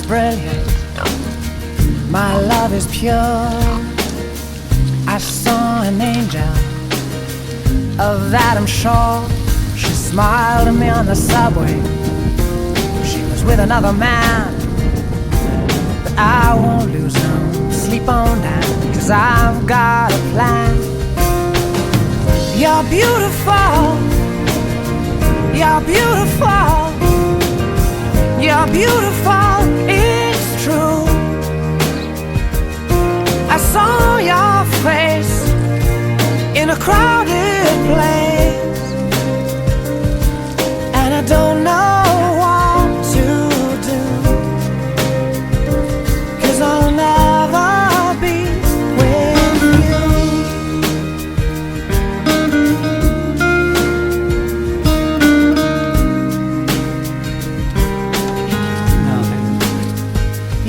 brilliant, my love is pure. I saw an angel, of that I'm sure. She smiled at me on the subway. She was with another man, but I won't lose no sleep on that, 'cause I've got a plan. You're beautiful, you're beautiful, you're beautiful, it's true. I saw your face in a crowded place, and I don't know what to do, 'cause I'll never be with you.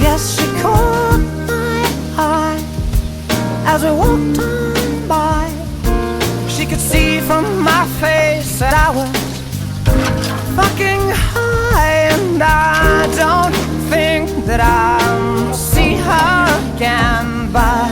Yes, she caught my eye as we walked on by. She could see from my face that I was fucking high, and I don't think that I'll see her again, but